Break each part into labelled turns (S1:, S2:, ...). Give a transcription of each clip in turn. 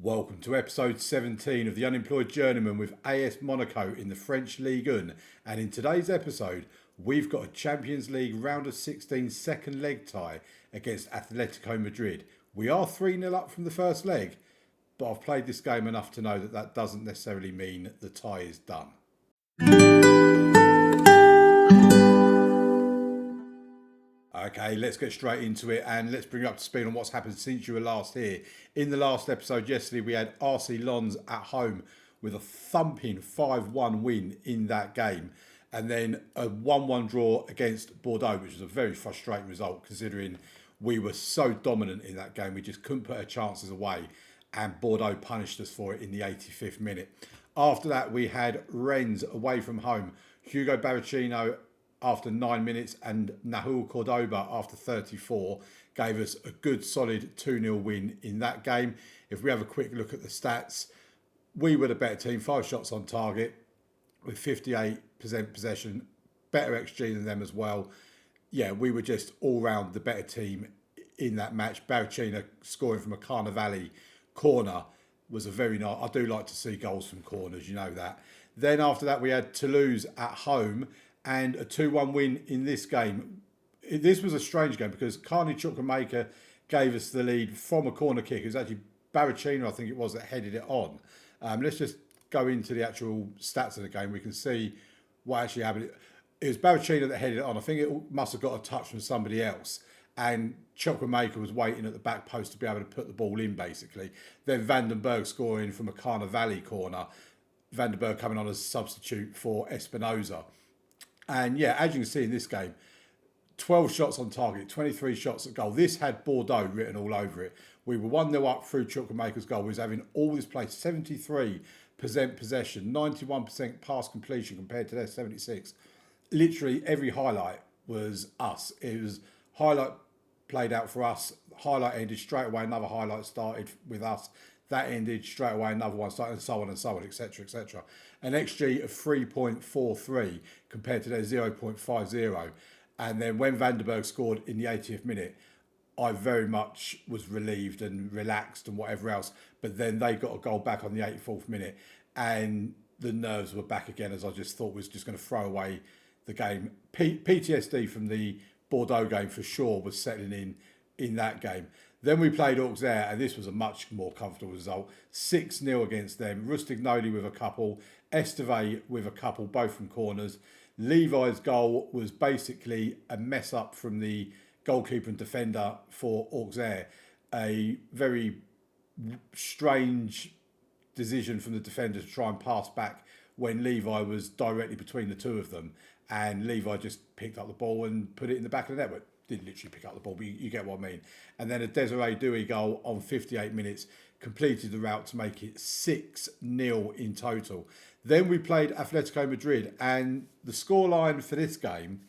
S1: Welcome to episode 17 of the Unemployed Journeyman with AS Monaco in the French Ligue 1. And in today's episode, we've got a Champions League round of 16 second leg tie against Athletico Madrid. We are 3-0 up from the first leg, but I've played this game enough to know that that doesn't necessarily mean the tie is done. Okay, let's get straight into it and let's bring you up to speed on what's happened since you were last here. In the last episode yesterday, we had RC Lens at home with a thumping 5-1 win in that game. And then a 1-1 draw against Bordeaux, which was a very frustrating result considering we were so dominant in that game. We just couldn't put our chances away and Bordeaux punished us for it in the 85th minute. After that, we had Rennes away from home. Hugo Barricino after 9 minutes and Nahul Cordoba after 34 gave us a good solid 2-0 win in that game. If we have a quick look at the stats, we were the better team, 5 shots on target with 58% possession, better XG than them as well. Yeah, we were just all round the better team in that match. Barricino scoring from a Carnevale corner was a very nice. I do like to see goals from corners, you know that. Then after that, we had Toulouse at home and a 2-1 win in this game. This was a strange game because Carney Chukwuemeka gave us the lead from a corner kick. It was actually Barricino, I think it was, that headed it on. Let's just go into the actual stats of the game. We can see what actually happened. It was Barricino that headed it on. I think it must have got a touch from somebody else. And Chukwuemeka was waiting at the back post to be able to put the ball in, basically. Then Vandenberg scoring from a Carnevale corner. Vandenberg coming on as a substitute for Espinoza. And yeah, as you can see in this game, 12 shots on target, 23 shots at goal. This had Bordeaux written all over it. We were 1-0 up through Chukwuemeka's goal. We was having all this play, 73% possession, 91% pass completion compared to their 76. Literally every highlight was us. It was highlight played out for us. Highlight ended straight away. Another highlight started with us. That ended straight away. Another one started, and so on, etc., etc. An XG of 3.43 compared to their 0.50. And then when Vandenberg scored in the 80th minute, I very much was relieved and relaxed and whatever else. But then they got a goal back on the 84th minute, and the nerves were back again, as I just thought was just going to throw away the game. PTSD from the Bordeaux game for sure was settling in that game. Then we played Auxerre, and this was a much more comfortable result. 6-0 against them. Rustignoli with a couple. Esteve with a couple, both from corners. Levi's goal was basically a mess up from the goalkeeper and defender for Auxerre. A very strange decision from the defender to try and pass back when Levi was directly between the two of them. And Levi just picked up the ball and put it in the back of the net. Didn't literally pick up the ball, but you get what I mean. And then a Desiree Douy goal on 58 minutes completed the route to make it 6-0 in total. Then we played Atletico Madrid, and the scoreline for this game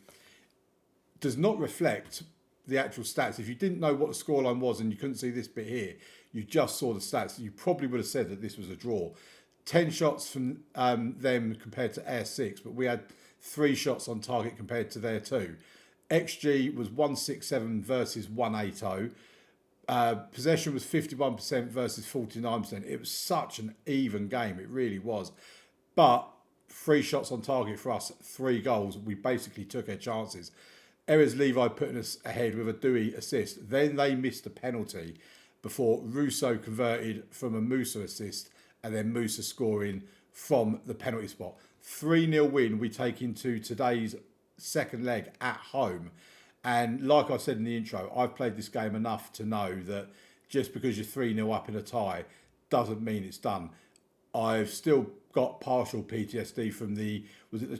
S1: does not reflect the actual stats. If you didn't know what the scoreline was and you couldn't see this bit here, you just saw the stats, you probably would have said that this was a draw. 10 shots from them compared to our 6, but we had 3 shots on target compared to their 2. XG was 167 versus 180. Possession was 51% versus 49%. It was such an even game. It really was. But 3 shots on target for us, 3 goals. We basically took our chances. Erez Levi putting us ahead with a Douy assist. Then they missed a penalty before Russo converted from a Musa assist and then Musa scoring from the penalty spot. 3-0 win we take into today's second leg at home. And like I said in the intro, I've played this game enough to know that just because you're 3-0 up in a tie doesn't mean it's done. I've still got partial PTSD from the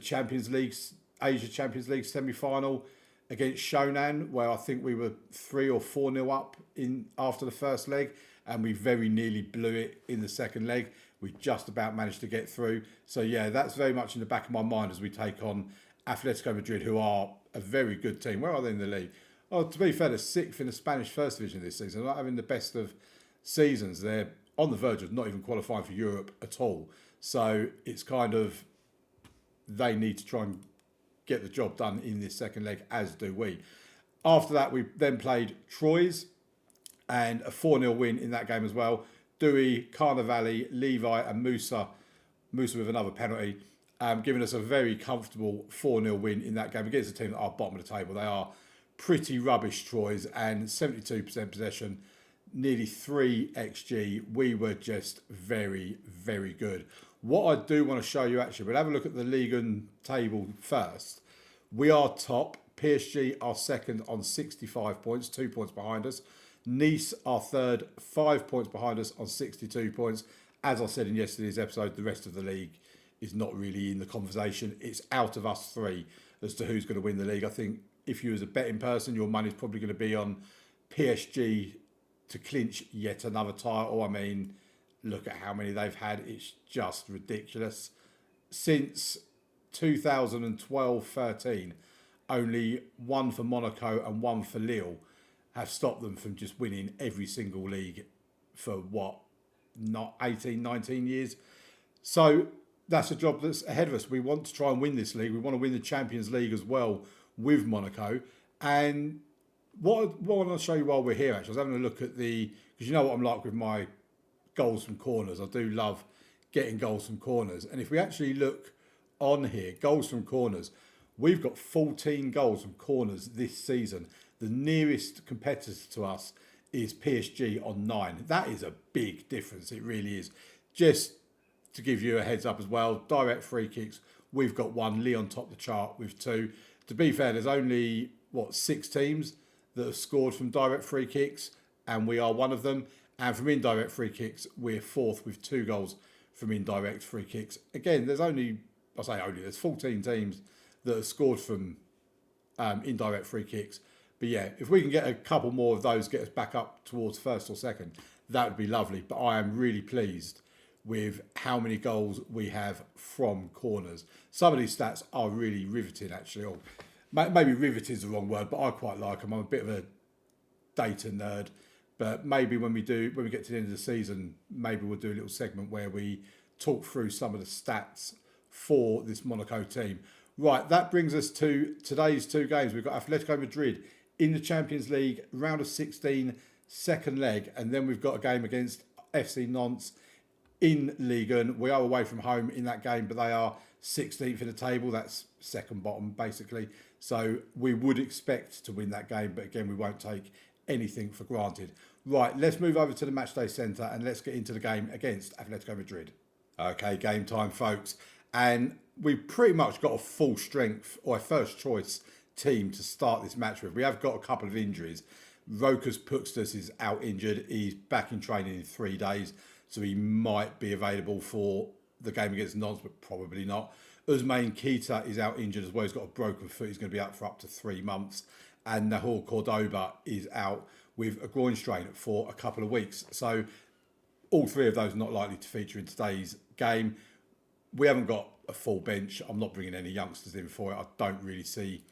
S1: Champions League, Asia Champions League semi-final against Shonan, where I think we were 3 or 4-0 up in after the first leg, and we very nearly blew it in the second leg. We just about managed to get through. So yeah, that's very much in the back of my mind as we take on Atletico Madrid, who are a very good team. Where are they in the league? Oh, to be fair, they're 6th in the Spanish First Division this season. They're not having the best of seasons. They're on the verge of not even qualifying for Europe at all. So it's kind of, they need to try and get the job done in this second leg, as do we. After that, we then played Troyes and a 4-0 win in that game as well. Dewey, Carnevale, Levi and Musa with another penalty, giving us a very comfortable 4-0 win in that game against a team that are bottom of the table. They are pretty rubbish, Troyes, and 72% possession, nearly 3 XG. We were just very, very good. What I do want to show you, actually, we'll have a look at the Ligue 1 table first. We are top. PSG are second on 65 points, 2 points behind us. Nice are third, 5 points behind us on 62 points. As I said in yesterday's episode, the rest of the league is not really in the conversation. It's out of us three as to who's going to win the league. I think if you as a betting person, your money's probably going to be on PSG to clinch yet another title. I mean, look at how many they've had. It's just ridiculous. Since 2012-13, only one for Monaco and one for Lille have stopped them from just winning every single league for what, not 18, 19 years. So that's a job that's ahead of us. We want to try and win this league. We want to win the Champions League as well with Monaco. And what I want to show you while we're here, actually, I was having a look at because you know what I'm like with my goals from corners. I do love getting goals from corners. And if we actually look on here, goals from corners, we've got 14 goals from corners this season. The nearest competitor to us is PSG on 9. That is a big difference. It really is. Just to give you a heads up as well, direct free kicks, we've got 1. Lyon top the chart with 2. To be fair, there's only, 6 teams that have scored from direct free kicks, and we are one of them. And from indirect free kicks, we're 4th with 2 goals from indirect free kicks. Again, there's 14 teams that have scored from indirect free kicks. But yeah, if we can get a couple more of those, get us back up towards first or second, that would be lovely. But I am really pleased with how many goals we have from corners. Some of these stats are really riveting, actually. Or maybe riveting is the wrong word, but I quite like them. I'm a bit of a data nerd. But maybe when we get to the end of the season, maybe we'll do a little segment where we talk through some of the stats for this Monaco team. Right, that brings us to today's 2 games. We've got Athletico Madrid in the Champions League, round of 16, second leg. And then we've got a game against FC Nantes in Ligue 1. We are away from home in that game, but they are 16th in the table. That's second bottom, basically. So we would expect to win that game, but again, we won't take anything for granted. Right, let's move over to the Matchday Centre and let's get into the game against Athletico Madrid. Okay, game time, folks. And we've pretty much got a full strength or a first choice team to start this match with. We have got a couple of injuries. Rokas Pukstas is out injured. He's back in training in 3 days, so he might be available for the game against Nantes, but probably not. Ousmane Keita is out injured as well. He's got a broken foot. He's going to be out for up to 3 months. And Nahor Cordoba is out with a groin strain for a couple of weeks. So all 3 of those are not likely to feature in today's game. We haven't got a full bench. I'm not bringing any youngsters in for it. I don't really see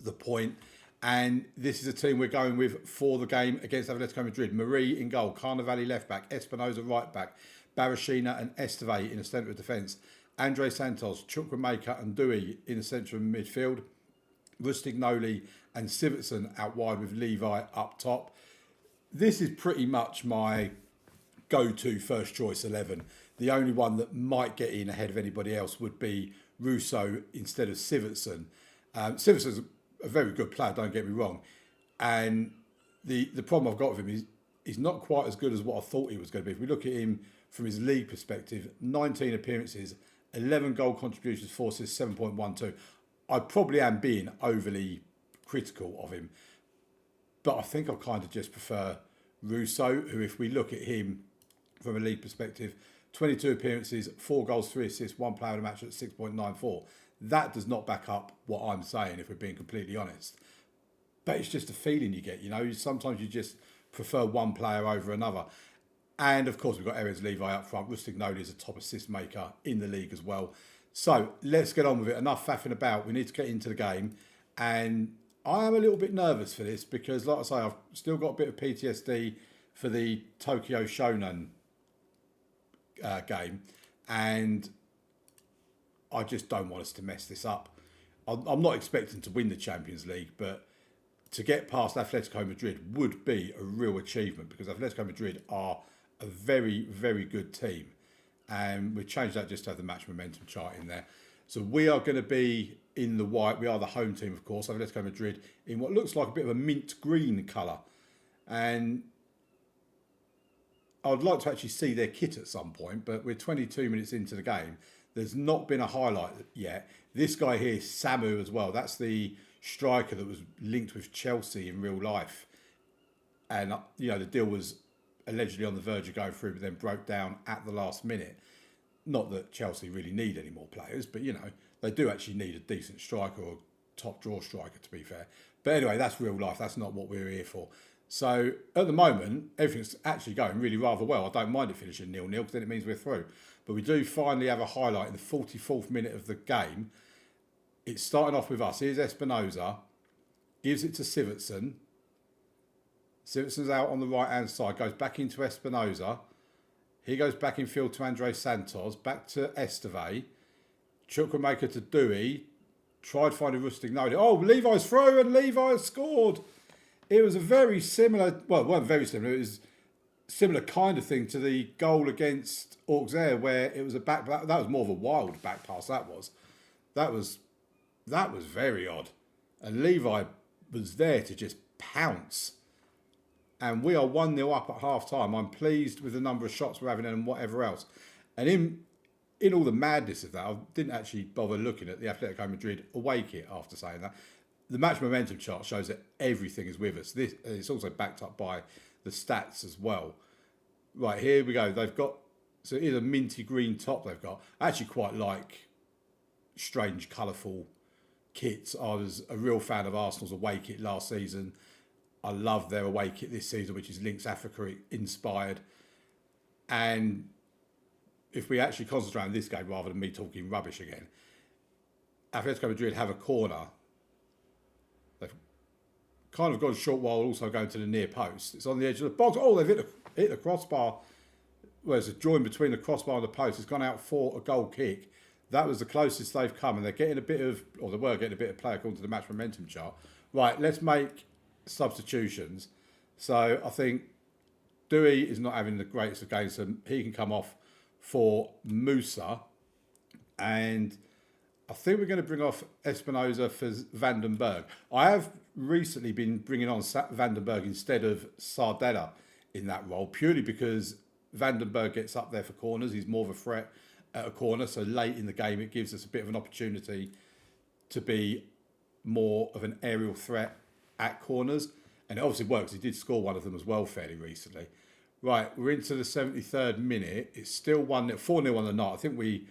S1: the point. And this is a team we're going with for the game against Atletico Madrid. Marie in goal, Carnevale left back, Espinosa right back, Barashina and Esteve in the centre of defence, Andre Santos, Chukwuemeka and Dewey in the centre of midfield, Rustignoli and Sivertson out wide with Levi up top. This is pretty much my go-to first choice 11. The only one that might get in ahead of anybody else would be Russo instead of Sivertson. Sivertson's a very good player, don't get me wrong. And the problem I've got with him is he's not quite as good as what I thought he was going to be. If we look at him from his league perspective, 19 appearances, 11 goal contributions, 4 assists, 7.12. I probably am being overly critical of him. But I think I kind of just prefer Russo, who, if we look at him from a league perspective, 22 appearances, 4 goals, 3 assists, 1 player of the match at 6.94. That does not back up what I'm saying, if we're being completely honest. But it's just a feeling you get, you know. Sometimes you just prefer one player over another. And, of course, we've got Erez Levi up front. Rustignoli is a top assist maker in the league as well. So, let's get on with it. Enough faffing about. We need to get into the game. And I am a little bit nervous for this because, like I say, I've still got a bit of PTSD for the Tokyo Shonan game. And I just don't want us to mess this up. I'm not expecting to win the Champions League, but to get past Atletico Madrid would be a real achievement because Atletico Madrid are a very, very good team. And we've changed that just to have the match momentum chart in there. So we are going to be in the white. We are the home team, of course. Atletico Madrid in what looks like a bit of a mint green colour. And I'd like to actually see their kit at some point, but we're 22 minutes into the game. There's not been a highlight yet. This guy here, Samu, as well. That's the striker that was linked with Chelsea in real life. And, the deal was allegedly on the verge of going through, but then broke down at the last minute. Not that Chelsea really need any more players, but, they do actually need a decent striker or top draw striker, to be fair. But anyway, that's real life. That's not what we're here for. So at the moment, everything's actually going really rather well. I don't mind it finishing 0-0 because then it means we're through. But we do finally have a highlight in the 44th minute of the game. It's starting off with us. Here's Espinoza. Gives it to Sivertsen. Sivertsen's out on the right-hand side. Goes back into Espinoza. He goes back in field to Andre Santos. Back to Esteve. Chukwuemeka to Dewey. Tried finding Rustignoli. Oh, Levi's through and Levi has scored. It was a very similar, well, it wasn't very similar. It was similar kind of thing to the goal against Auxerre, where it was a back. That was more of a wild back pass. That was very odd. And Levi was there to just pounce. And we are 1-0 up at half time. I'm pleased with the number of shots we're having and whatever else. And in all the madness of that, I didn't actually bother looking at the Atletico Madrid away kit after saying that. The match momentum chart shows that everything is with us. It's also backed up by the stats as well. Right, here we go. They've got, so here's a minty green top they've got. I actually quite like strange, colourful kits. I was a real fan of Arsenal's away kit last season. I love their away kit this season, which is Lynx Africa inspired. And if we actually concentrate on this game rather than me talking rubbish again, Atletico Madrid have a corner. They've kind of gone short while also going to the near post. It's on the edge of the box. Oh, they've hit the crossbar. Well, there's a join between the crossbar and the post. It's gone out for a goal kick. That was the closest they've come, and they're getting a bit of, or they were getting a bit of play according to the match momentum chart. Right, let's make substitutions. So I think Dewey is not having the greatest of games, so he can come off for Musa. And I think we're going to bring off Espinoza for Vandenberg. I have recently been bringing on Vandenberg instead of Sardella in that role, purely because Vandenberg gets up there for corners. He's more of a threat at a corner, so late in the game it gives us a bit of an opportunity to be more of an aerial threat at corners. And it obviously works. He did score one of them as well fairly recently. Right, we're into the 73rd minute. It's still 1-0, 4-0 on the night. I think we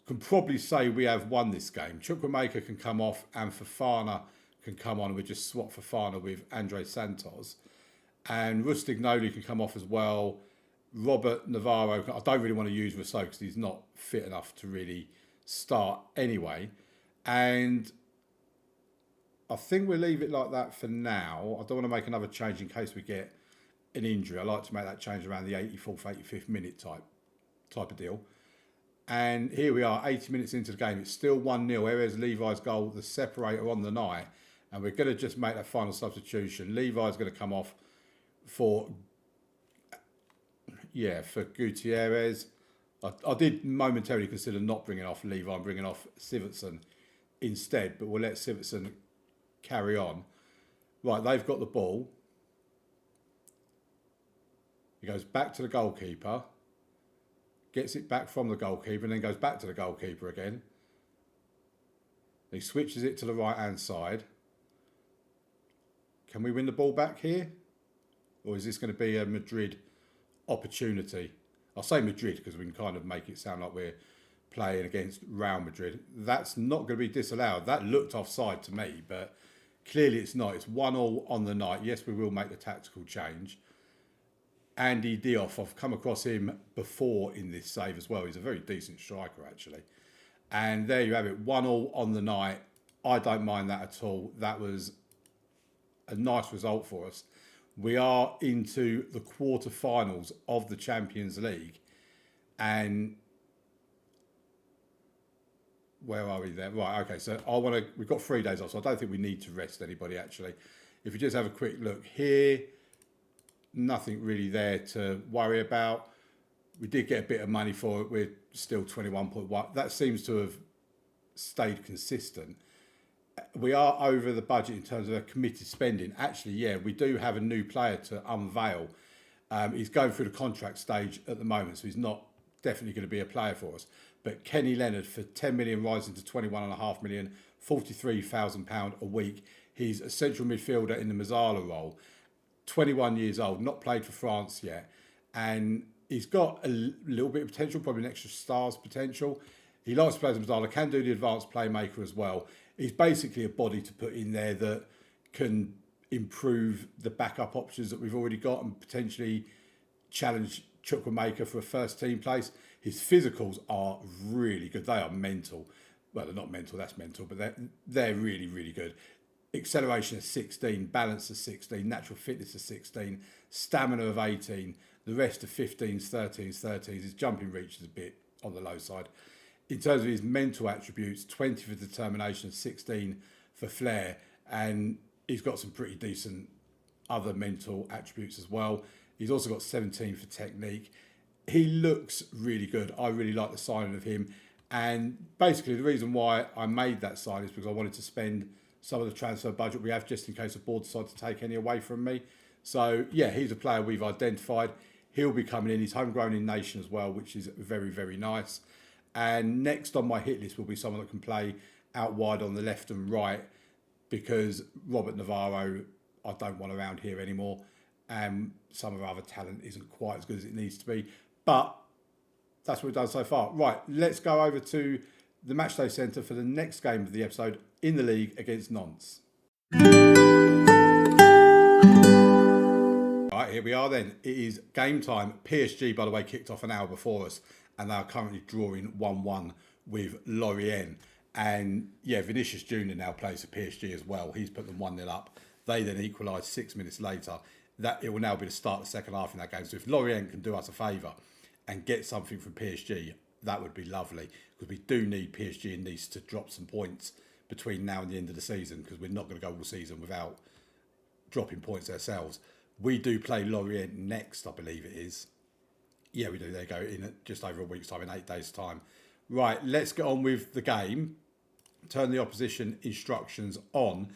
S1: can probably say we have won this game. Chukwuemeka can come off and Fofana can come on. We just swap Fofana with Andre Santos. And Rustignoli can come off as well. Robert Navarro, I don't really want to use Rousseau because he's not fit enough to really start anyway. And I think we'll leave it like that for now. I don't want to make another change in case we get an injury. I like to make that change around the 84th, 85th minute type of deal. And here we are, 80 minutes into the game. It's still 1-0. Here's Levi's goal, the separator on the night. And we're going to just make that final substitution. Levi's going to come off for Gutierrez. I did momentarily consider not bringing off Levi and bringing off Sivertsen instead, but we'll let Sivertsen carry on. Right, they've got the ball. He goes back to the goalkeeper, gets it back from the goalkeeper, and then goes back to the goalkeeper again. He switches it to the right-hand side. Can we win the ball back here? Or is this going to be a Madrid opportunity? I'll say Madrid because we can kind of make it sound like we're playing against Real Madrid. That's not going to be disallowed. That looked offside to me, but clearly it's not. It's 1-1 on the night. Yes, we will make the tactical change. Andy Diouf, I've come across him before in this save as well. He's a very decent striker, actually. And there you have it, 1-1 on the night. I don't mind that at all. That was a nice result for us. We are into the quarterfinals of the Champions League. And where are we there? Right, okay, so we've got 3 days off, so I don't think we need to rest anybody, actually. If we just have a quick look here, nothing really there to worry about. We did get a bit of money for it. We're still 21.1. That seems to have stayed consistent. We are over the budget in terms of a committed spending. Actually, yeah, we do have a new player to unveil. He's going through the contract stage at the moment, so he's not definitely going to be a player for us. But Kenny Leonard for 10 million rising to 21.5 million, £43,000 a week. He's a central midfielder in the Mazzala role. 21 years old, not played for France yet. And he's got a little bit of potential, probably an extra star's potential. He likes to play as Mazzala, can do the advanced playmaker as well. He's basically a body to put in there that can improve the backup options that we've already got and potentially challenge Chukwuemeka for a first team place. His physicals are really good. They are mental. Well, they're not mental, that's mental, but they're really, really good. Acceleration of 16, balance of 16, natural fitness of 16, stamina of 18, the rest of 15s, 13s, 13s. His jumping reach is a bit on the low side. In terms of his mental attributes, 20 for determination, 16 for flair, and he's got some pretty decent other mental attributes as well. He's also got 17 for technique. He looks really good. I really like the signing of him. And basically the reason why I made that sign is because I wanted to spend some of the transfer budget we have just in case the board decide to take any away from me. So yeah, he's a player we've identified. He'll be coming in. He's homegrown in nation as well, which is very, very nice. And next on my hit list will be someone that can play out wide on the left and right, because Robert Navarro I don't want around here anymore. And some of our other talent isn't quite as good as it needs to be. But that's what we've done so far. Right, let's go over to the Matchday Centre for the next game of the episode in the league against Nantes. Right, here we are then. It is game time. PSG, by the way, kicked off an hour before us, and they are currently drawing 1-1 with Lorient. And yeah, Vinicius Junior now plays for PSG as well. He's put them 1-0 up. They then equalised 6 minutes later. That it will now be the start of the second half in that game. So if Lorient can do us a favour and get something from PSG, that would be lovely, because we do need PSG and Nice to drop some points between now and the end of the season, because we're not going to go all season without dropping points ourselves. We do play Lorient next, I believe it is. Yeah, we do. There you go, in just over a week's time, in 8 days' time. Right, let's get on with the game. Turn the opposition instructions on.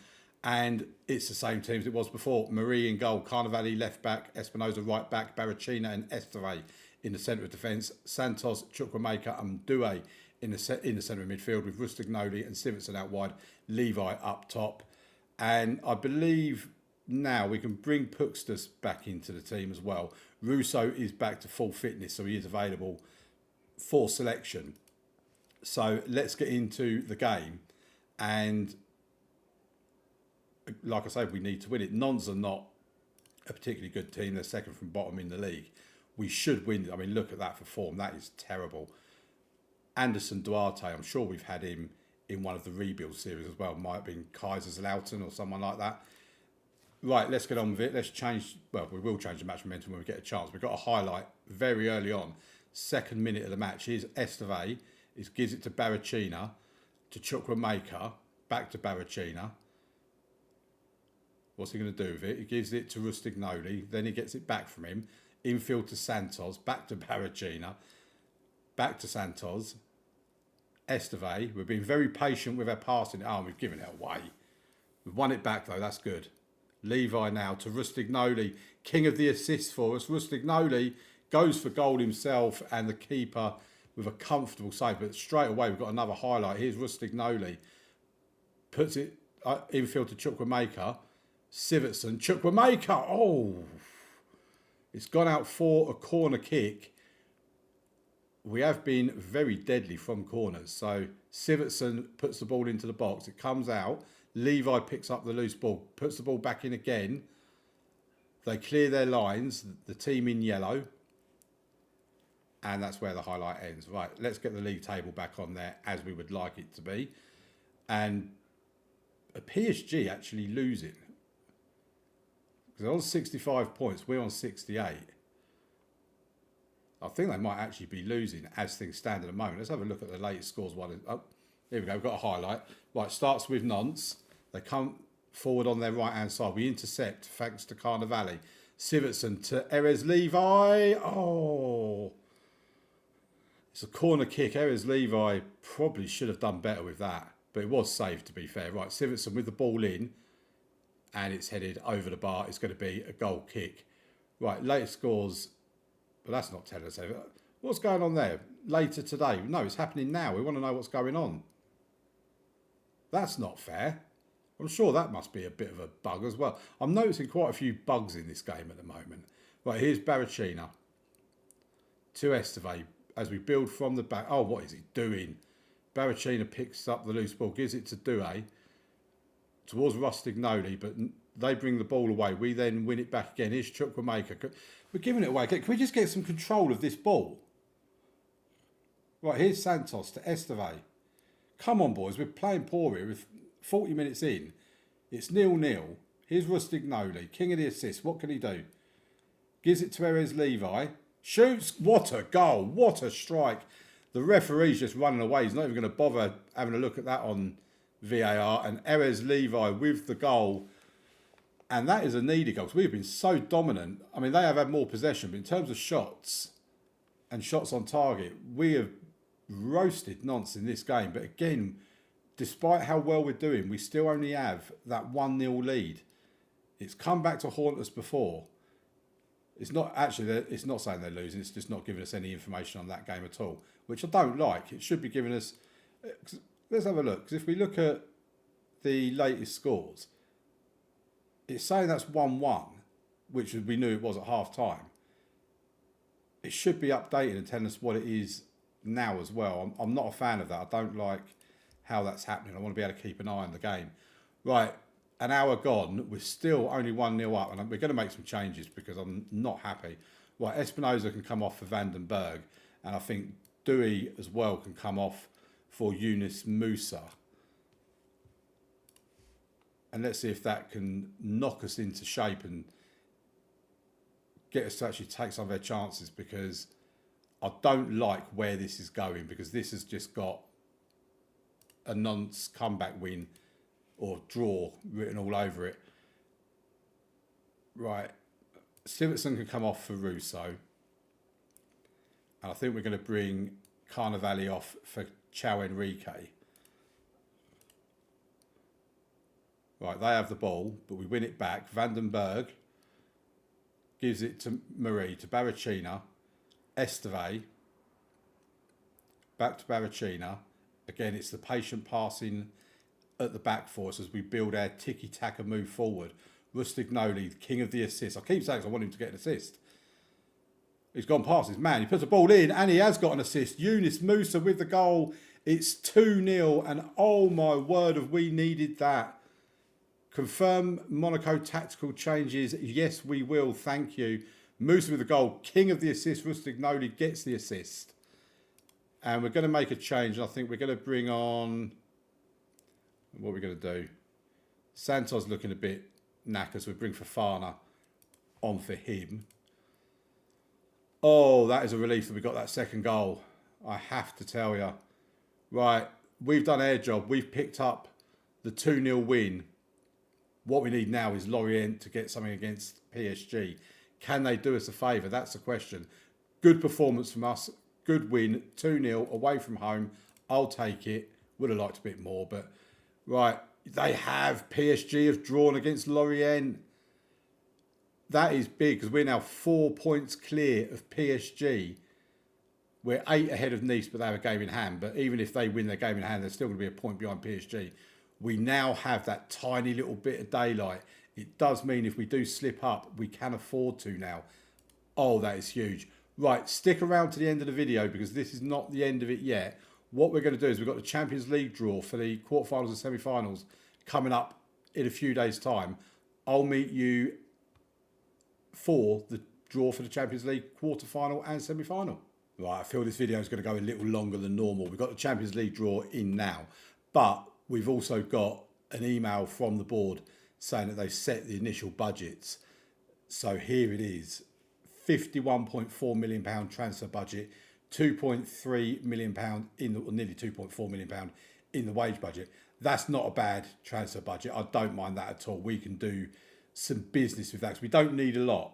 S1: And it's the same team as it was before. Marie in goal, Carnevali left back, Espinosa right back, Barracina and Estere in the centre of defence, Santos, Chukwuemeka and Doué in the centre of midfield, with Rustignoli and Sivertson out wide, Levi up top. And I believe now we can bring Puxtas back into the team as well. Russo is back to full fitness, so he is available for selection. So let's get into the game. And like I said, we need to win it. Nantes are not a particularly good team. They're second from bottom in the league. We should win. I mean, look at that for form. That is terrible. Anderson Duarte, I'm sure we've had him in one of the rebuild series as well. Might have been Kaiserslautern or someone like that. Right, let's get on with it. Let's change. Well, we will change the match momentum when we get a chance. We've got a highlight very early on. 2nd minute of the match. Here's Esteve. He gives it to Barracina, to Chukwuemeka, back to Barracina. What's he going to do with it? He gives it to Rustignoli. Then he gets it back from him. Infield to Santos. Back to Barracina. Back to Santos. Esteve. We've been very patient with our passing. Oh, we've given it away. We've won it back though. That's good. Levi now to Rustignoli. King of the assists for us. Rustignoli goes for goal himself, and the keeper with a comfortable save. But straight away we've got another highlight. Here's Rustignoli. Puts it infield to Chukwuemeka. Sivertson, Chukwuemeka, oh! It's gone out for a corner kick. We have been very deadly from corners. So Sivertson puts the ball into the box. It comes out. Levi picks up the loose ball, puts the ball back in again. They clear their lines, the team in yellow. And that's where the highlight ends. Right, let's get the league table back on there as we would like it to be. And a PSG actually losing. Because they're on 65 points, we're on 68. I think they might actually be losing as things stand at the moment. Let's have a look at the latest scores. Oh, here we go, we've got a highlight. Right, starts with Nantes. They come forward on their right-hand side. We intercept thanks to Carnevali. Sivertson to Erez Levi. Oh, it's a corner kick. Erez Levi probably should have done better with that, but it was saved, to be fair. Right, Sivertson with the ball in, and it's headed over the bar. It's going to be a goal kick. Right, latest scores, but that's not telling us anything. What's going on there? Later today? No, it's happening now. We want to know what's going on. That's not fair. I'm sure that must be a bit of a bug as well. I'm noticing quite a few bugs in this game at the moment. Right, here's Baracina to Esteve as we build from the back. Oh, what is he doing? Baracina picks up the loose ball, gives it to Doué towards Rostignoli, but they bring the ball away. We then win it back again. Here's Chukwuemeka. We're giving it away. Can we just get some control of this ball? Right, here's Santos to Esteve. Come on, boys. We're playing poor here. With 40 minutes in, it's 0-0. Here's Rostignoli, king of the assists. What can he do? Gives it to Erez Levi. Shoots. What a goal. What a strike. The referee's just running away. He's not even going to bother having a look at that on VAR. And Erez Levi with the goal. And that is a needed goal. We've been so dominant. I mean, they have had more possession, but in terms of shots and shots on target, we have roasted Nantes in this game. But again, despite how well we're doing, we still only have that 1-0 lead. It's come back to haunt us before. It's not actually, it's not saying they're losing, it's just not giving us any information on that game at all, which I don't like. It should be giving us, let's have a look, because if we look at the latest scores, it's saying that's 1-1, which we knew it was at half time. It should be updated and telling us what it is now as well. I'm not a fan of that. I don't like how that's happening. I want to be able to keep an eye on the game. Right, an hour gone. We're still only 1-0 up, and we're going to make some changes because I'm not happy. Right, Espinoza can come off for Vandenberg, and I think Doué as well can come off for Yunus Musa. And let's see if that can knock us into shape and get us to actually take some of their chances, because I don't like where this is going, because this has just got a Nantes comeback win or draw written all over it. Right, Sivertson can come off for Russo. And I think we're going to bring Carnevali off for Chao Enrique. Right, they have the ball, but we win it back. Vandenberg gives it to Marie, to Baracina. Esteve. Back to Baracina. Again, it's the patient passing at the back for us as we build our tiki-taka move forward. Rostignoli, king of the assists. I keep saying I want him to get an assist. He's gone past his man. He puts the ball in and he has got an assist. Yunus Musa with the goal. It's 2-0 and oh my word, have we needed that. Confirm Monaco tactical changes. Yes, we will. Thank you. Musa with the goal. King of the assist. Rostignoli gets the assist. And we're going to make a change. I think we're going to bring on... What are we going to do? Santos looking a bit knackered, so we bring Fofana on for him. Oh, that is a relief that we got that second goal. I have to tell you. Right, we've done our job. We've picked up the 2-0 win. What we need now is Lorient to get something against PSG. Can they do us a favour? That's the question. Good performance from us. Good win. 2-0 away from home. I'll take it. Would have liked a bit more, but... Right, they have. PSG have drawn against Lorient. That is big because we're now 4 points clear of PSG. We're 8 ahead of Nice, but they have a game in hand. But even if they win their game in hand, they're still going to be a point behind PSG. We now have that tiny little bit of daylight. It does mean if we do slip up, we can afford to now. Oh, that is huge. Right, stick around to the end of the video because this is not the end of it yet. What we're going to do is we've got the Champions League draw for the quarterfinals and semi-finals coming up in a few days' time. I'll meet you for the draw for the Champions League quarterfinal and semi-final. Right, I feel this video is going to go a little longer than normal. We've got the Champions League draw in now, but we've also got an email from the board saying that they've set the initial budgets. So here it is, £51.4 million transfer budget, £2.3 million in the, or nearly £2.4 million in the wage budget. That's not a bad transfer budget. I don't mind that at all. We can do some business with that because we don't need a lot.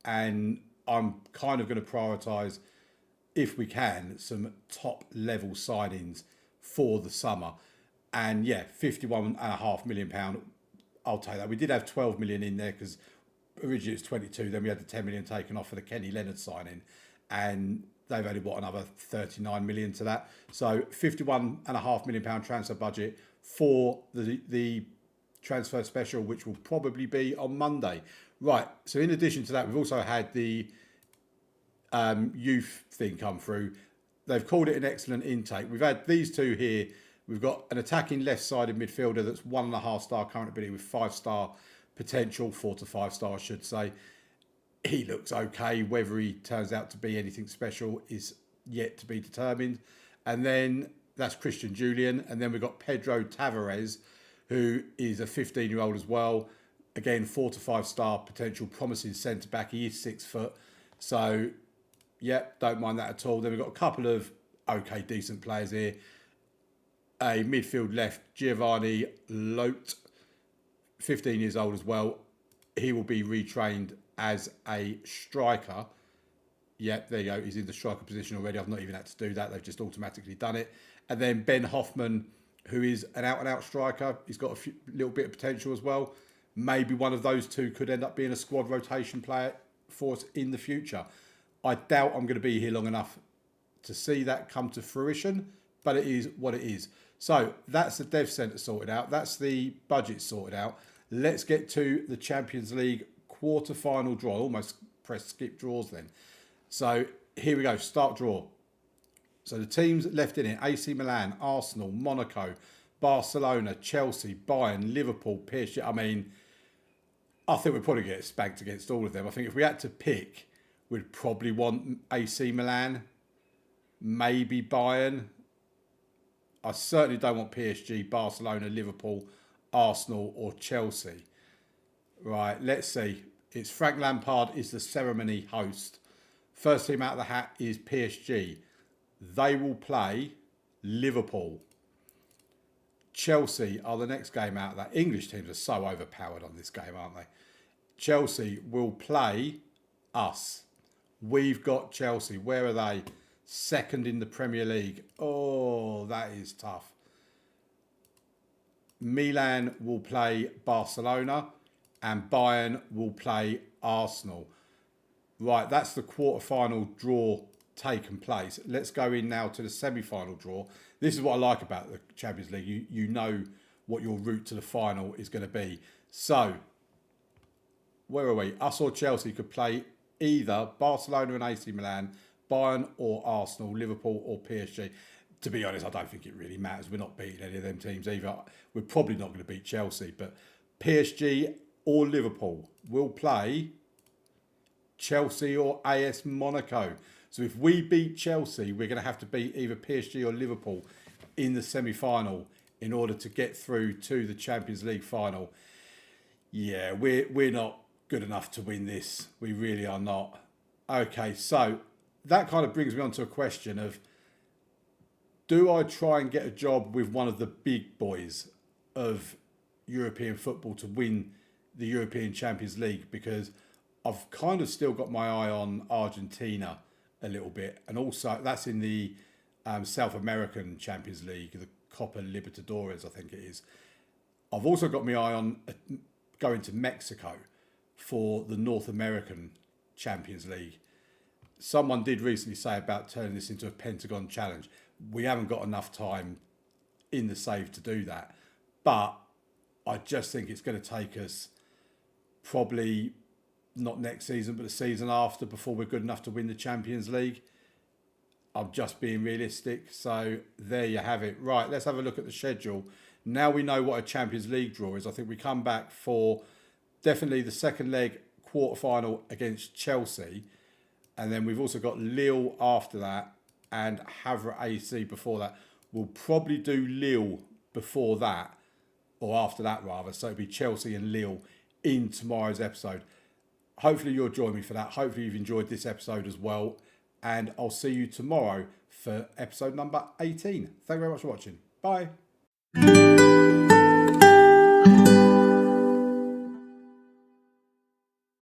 S1: and I'm kind of going to prioritise, if we can, some top level signings for the summer. And yeah, £51.5 million, I'll take that. We did have 12 million in there because originally it was 22, then we had the 10 million taken off for the Kenny Leonard signing, and they've added another 39 million to that. So £51.5 million transfer budget for the transfer special, which will probably be on Monday. Right, so in addition to that, we've also had the youth thing come through. They've called it an excellent intake. We've had these two here. We've got an attacking left-sided midfielder that's 1.5 star current ability with 5-star potential, 4 to 5 star, I should say. He looks okay. Whether he turns out to be anything special is yet to be determined. And then that's Christian Julian. And then we've got Pedro Tavares, who is a 15-year-old as well. Again, 4 to 5 star potential, promising centre back. He is 6 foot. So, yeah, don't mind that at all. Then we've got a couple of okay, decent players here. A midfield left, Giovanni Lote, 15 years old as well. He will be retrained as a striker. Yep, there you go. He's in the striker position already. I've not even had to do that. They've just automatically done it. And then Ben Hoffman, who is an out-and-out striker. He's got a little bit of potential as well. Maybe one of those two could end up being a squad rotation player for us in the future. I doubt I'm going to be here long enough to see that come to fruition, but it is what it is. So that's the dev centre sorted out. That's the budget sorted out. Let's get to the Champions League quarter-final draw. Almost press skip draws then. So here we go. Start draw. So the teams left in it: AC Milan, Arsenal, Monaco, Barcelona, Chelsea, Bayern, Liverpool, PSG. I mean, I think we'd probably get spanked against all of them. I think if we had to pick, we'd probably want AC Milan, maybe Bayern. I certainly don't want PSG, Barcelona, Liverpool, Arsenal or Chelsea. Right, let's see. It's Frank Lampard is the ceremony host. First team out of the hat is PSG. They will play Liverpool. Chelsea are the next game out of that. English teams are so overpowered on this game, aren't they? Chelsea will play us. We've got Chelsea. Where are they? Second in the Premier League. Oh, that is tough. Milan will play Barcelona and Bayern will play Arsenal. Right, that's the quarter-final draw taken place. Let's go in now to the semi-final draw. This is what I like about the Champions League. You know what your route to the final is going to be. So, where are we? Us or Chelsea could play either Barcelona and AC Milan, Bayern or Arsenal, Liverpool or PSG. To be honest, I don't think it really matters. We're not beating any of them teams either. We're probably not going to beat Chelsea, but PSG or Liverpool will play Chelsea or AS Monaco. So if we beat Chelsea, we're going to have to beat either PSG or Liverpool in the semi-final in order to get through to the Champions League final. Yeah, we're not good enough to win this. We really are not. Okay, so that kind of brings me on to a question of, do I try and get a job with one of the big boys of European football to win the European Champions League? Because I've kind of still got my eye on Argentina a little bit. And also that's in the South American Champions League, the Copa Libertadores, I think it is. I've also got my eye on going to Mexico for the North American Champions League. Someone did recently say about turning this into a Pentagon challenge. We haven't got enough time in the save to do that. But I just think it's going to take us probably not next season, but the season after before we're good enough to win the Champions League. I'm just being realistic. So there you have it. Right, let's have a look at the schedule. Now we know what a Champions League draw is. I think we come back for definitely the second leg quarter-final against Chelsea. And then we've also got Lille after that and Havre AC before that. We'll probably do Lille before that, or after that rather. So it'll be Chelsea and Lille in tomorrow's episode. Hopefully you'll join me for that. Hopefully you've enjoyed this episode as well. And I'll see you tomorrow for episode number 18. Thank you very much for watching. Bye.